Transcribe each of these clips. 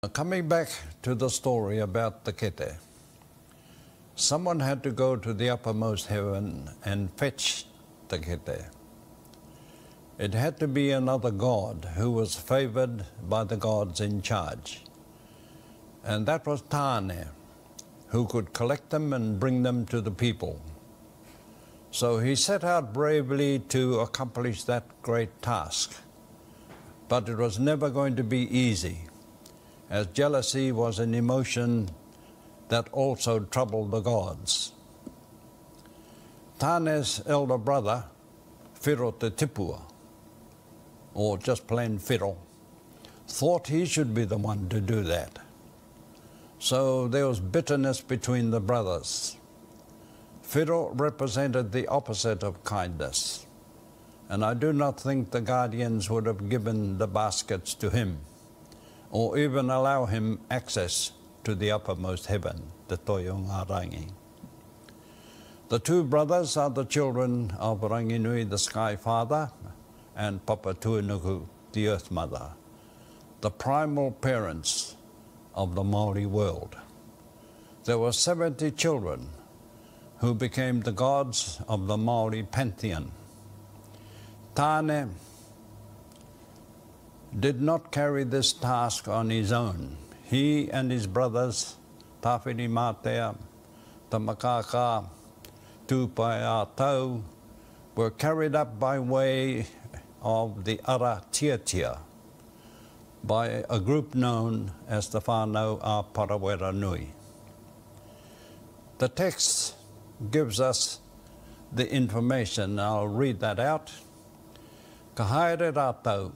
Coming back to the story about the kete, someone had to go to the uppermost heaven and fetch the kete. It had to be another god who was favored by the gods in charge. And that was Tāne, who could collect them and bring them to the people. So he set out bravely to accomplish that great task. But it was never going to be easy, as jealousy was an emotion that also troubled the gods. Tāne's elder brother, Whiro te Tipua, or just plain Whiro, thought he should be the one to do that. So there was bitterness between the brothers. Whiro represented the opposite of kindness, and I do not think the guardians would have given the baskets to him, or even allow him access to the uppermost heaven, the Toyo Ngā Rangi. The two brothers are the children of Ranginui, the Sky Father, and Papa Tuanuku, the Earth Mother, the primal parents of the Māori world. There were 70 children who became the gods of the Māori pantheon. Tāne did not carry this task on his own. He and his brothers, Tāwhiri Mātea, Tamakaka, Tūpai Ātau, were carried up by way of the Ara Tiatia by a group known as the Whānau a Parawera Nui. The text gives us the information. I'll read that out. Ka haere rātau,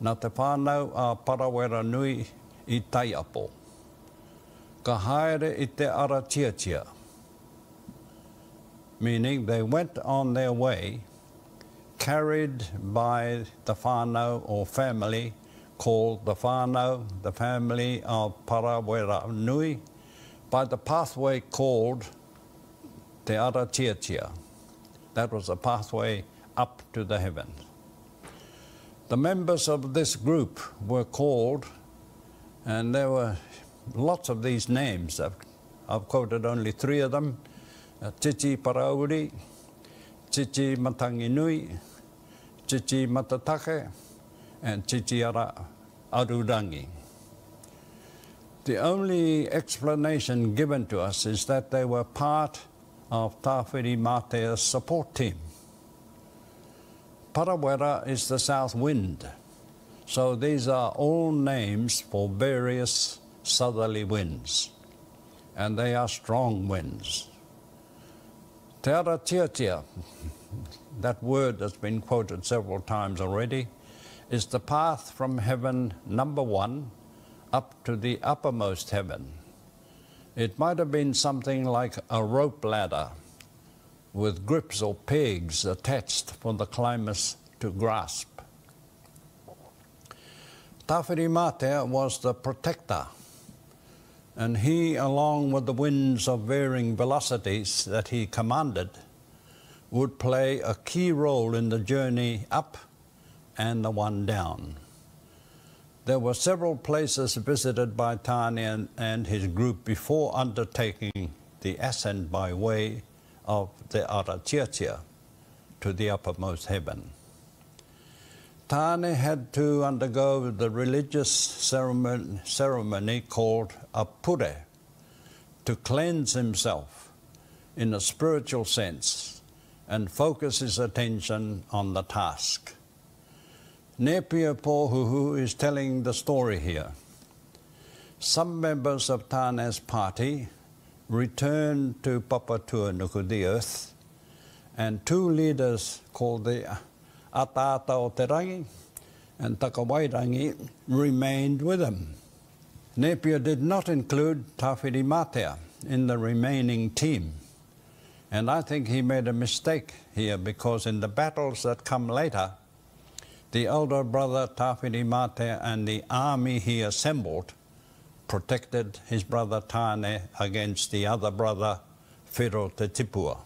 nā te whānau a Parawera Nui I Taiapo. Ka haere I te ara tiatia. Meaning they went on their way, carried by the whānau or family called the whānau, the family of Parawera Nui, by the pathway called Te Ara Tiatia. That was a pathway up to the heavens. The members of this group were called, and there were lots of these names. I've quoted only 3 of them: Titi Parauri, Titi Matanginui, Titi Matatake, and Titi Arurangi. The only explanation given to us is that they were part of Tāwhiri Mātea's support team. Parawera is the south wind, so these are all names for various southerly winds, and they are strong winds. Te ara tiatia, that word has been quoted several times already, is the path from heaven number 1 up to the uppermost heaven. It might have been something like a rope ladder with grips or pegs attached for the climbers to grasp. Tāwhiri Mātea was the protector, and he, along with the winds of varying velocities that he commanded, would play a key role in the journey up and the one down. There were several places visited by Tāne and his group before undertaking the ascent by way of the Ara Tiatia to the uppermost heaven. Tāne had to undergo the religious ceremony called a pure to cleanse himself in a spiritual sense and focus his attention on the task. Nepia Pōhuhu is telling the story here. Some members of Tāne's party returned to Papa Tuanuku, the earth, and 2 leaders called the Atata o Te Rangi and Takawairangi remained with him. Nepia did not include Tāwhiri Mātea in the remaining team, and I think he made a mistake here, because in the battles that come later, the elder brother Tāwhiri Mātea and the army he assembled protected his brother Tāne against the other brother Whiro te Tipua.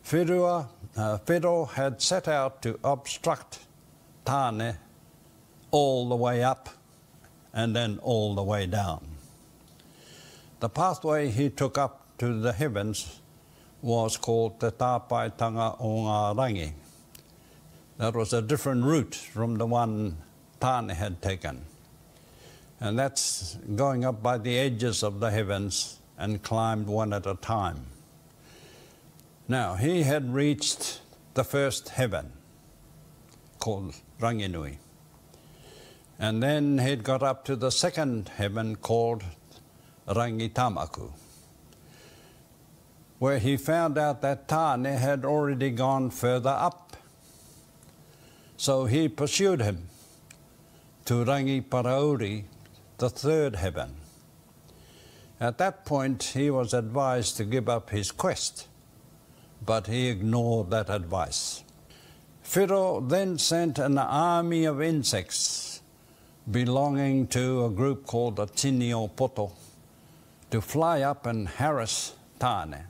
Whiro had set out to obstruct Tāne all the way up and then all the way down. The pathway he took up to the heavens was called Te Tāpaitanga o Ngā Rangi. That was a different route from the one Tāne had taken. And that's going up by the edges of the heavens and climbed one at a time. Now, he had reached the first heaven, called Ranginui. And then he'd got up to the second heaven, called Rangitamaku, where he found out that Tāne had already gone further up. So he pursued him to Rangiparauri, the third heaven. At that point, he was advised to give up his quest, but he ignored that advice. Whiro then sent an army of insects belonging to a group called the Tinio Poto to fly up and harass Tāne.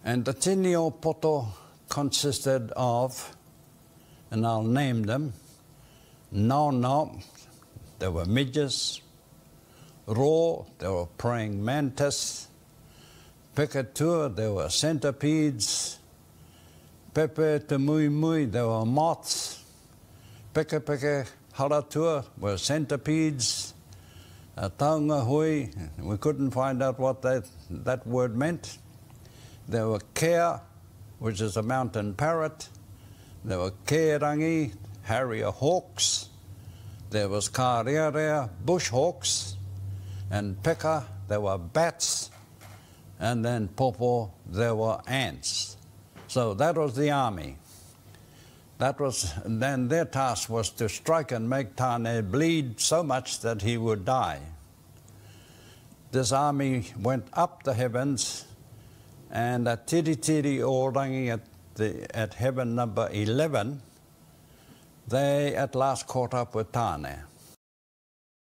And the Tinio Poto consisted of, and I'll name them, No, there were midges; Ro, there were praying mantis; Pekatua, there were centipedes; Pepe te Mui, there were moths; Peke Haratua were centipedes; Taunga Hui, we couldn't find out what that word meant. There were Kea, which is a mountain parrot; there were Kerangi, harrier hawks; there was Kārearea, bush hawks; and Peka, there were bats; and then Popo, there were ants. So that was the army. Then their task was to strike and make Tāne bleed so much that he would die. This army went up the heavens, and at Tiritiri Orangi at heaven number 11, they at last caught up with Tāne.